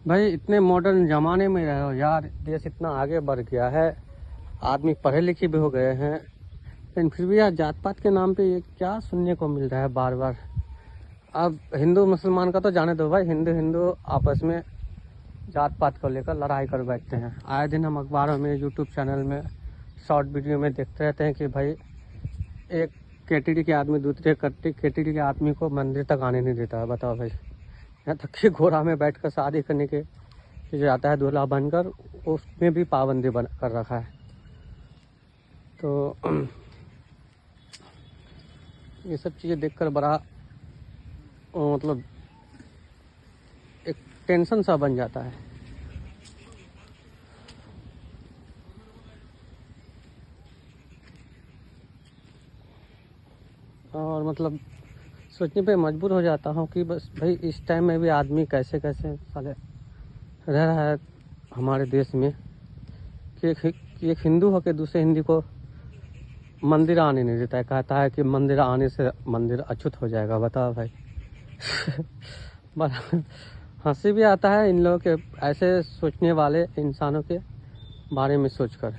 भाई इतने मॉडर्न ज़माने में रहे हो यार, देश इतना आगे बढ़ गया है, आदमी पढ़े लिखे भी हो गए हैं, लेकिन फिर भी यार जात पात के नाम पे ये क्या सुनने को मिल रहा है बार बार। अब हिंदू मुसलमान का तो जाने दो भाई, हिंदू हिंदू आपस में जात पात को लेकर लड़ाई कर बैठते हैं। आए दिन हम अखबारों में, यूट्यूब चैनल में, शॉर्ट वीडियो में देखते रहते हैं कि भाई एक केटीडी के आदमी दूसरे केटीडी के आदमी को मंदिर तक आने नहीं देता है। बताओ भाई, यहाँ तक कि घोड़ा में बैठकर शादी करने के जो जाता है दूल्हा बनकर, उसमें भी पाबंदी बन कर रखा है। तो ये सब चीज़ें देखकर बड़ा मतलब एक टेंशन सा बन जाता है। और मतलब सोचने पे मजबूर हो जाता हूँ कि बस भाई इस टाइम में भी आदमी कैसे कैसे साले रह रहा है हमारे देश में कि एक हिंदू होकर दूसरे हिंदू को मंदिर आने नहीं देता है। कहता है कि मंदिर आने से मंदिर अछूत हो जाएगा। बताओ भाई बड़ा हंसी भी आता है इन लोगों के ऐसे सोचने वाले इंसानों के बारे में सोचकर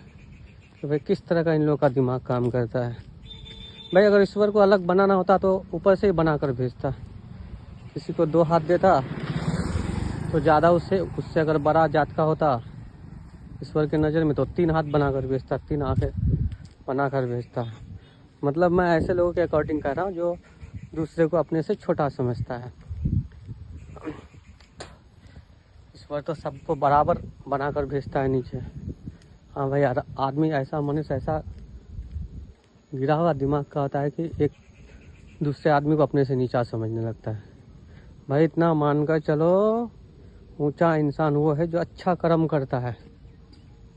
कि भाई किस तरह का इन लोगों का दिमाग काम करता है। भाई अगर ईश्वर को अलग बनाना होता तो ऊपर से ही बना कर भेजता। किसी को 2 हाथ देता तो ज़्यादा उससे अगर बड़ा जात का होता ईश्वर की नज़र में तो 3 हाथ बना कर भेजता, 3 आंखें बना कर भेजता। मतलब मैं ऐसे लोगों के अकॉर्डिंग कह रहा हूँ जो दूसरे को अपने से छोटा समझता है। ईश्वर तो सबको बराबर बना कर भेजता है नीचे। हाँ भाई, आदमी ऐसा, मनुष्य ऐसा गिरा हुआ दिमाग का होता है कि एक दूसरे आदमी को अपने से नीचा समझने लगता है। भाई इतना मानकर चलो, ऊंचा इंसान वो है जो अच्छा कर्म करता है।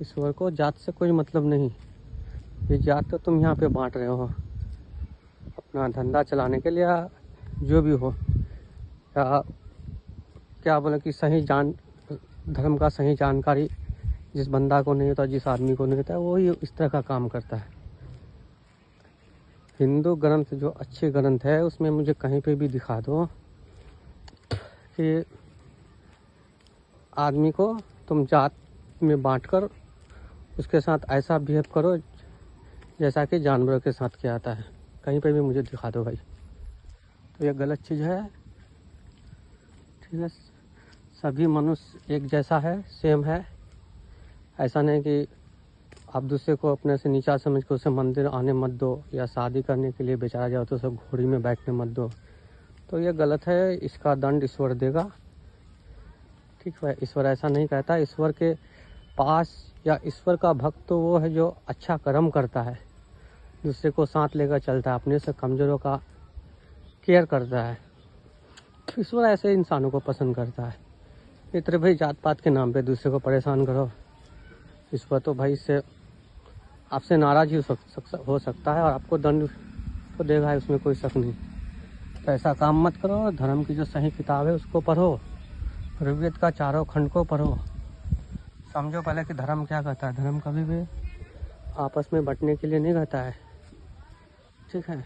ईश्वर को जात से कोई मतलब नहीं। ये जात तो तुम यहाँ पे बांट रहे हो अपना धंधा चलाने के लिए, जो भी हो, या क्या बोले कि धर्म का सही जानकारी जिस बंदा को नहीं होता, जिस आदमी को नहीं होता है, वही इस तरह का काम करता है। हिंदू ग्रंथ जो अच्छे ग्रंथ है उसमें मुझे कहीं पे भी दिखा दो कि आदमी को तुम जात में बांटकर उसके साथ ऐसा बिहेव करो जैसा कि जानवरों के साथ किया जाता है। कहीं पे भी मुझे दिखा दो भाई। तो ये गलत चीज़ है। ठीक है, सभी मनुष्य एक जैसा है, सेम है। ऐसा नहीं कि आप दूसरे को अपने से नीचा समझ के उसे मंदिर आने मत दो, या शादी करने के लिए बेचारा जाओ तो सब घोड़ी में बैठने मत दो। तो ये गलत है, इसका दंड ईश्वर देगा। ठीक है, ईश्वर ऐसा नहीं कहता। ईश्वर के पास या ईश्वर का भक्त तो वो है जो अच्छा कर्म करता है, दूसरे को साथ लेकर चलता है, अपने से कमज़ोरों का केयर करता है। ईश्वर ऐसे इंसानों को पसंद करता है। इतने भाई जात पात के नाम पे दूसरे को परेशान करो, ईश्वर तो भाई इससे आपसे नाराज़ ही हो सकता है और आपको दंड तो देगा, उसमें कोई शक नहीं। तो ऐसा काम मत करो। धर्म की जो सही किताब है उसको पढ़ो, ऋग्वेद का 4 खंड को पढ़ो, समझो पहले कि धर्म क्या कहता है। धर्म कभी भी आपस में बंटने के लिए नहीं कहता है। ठीक है।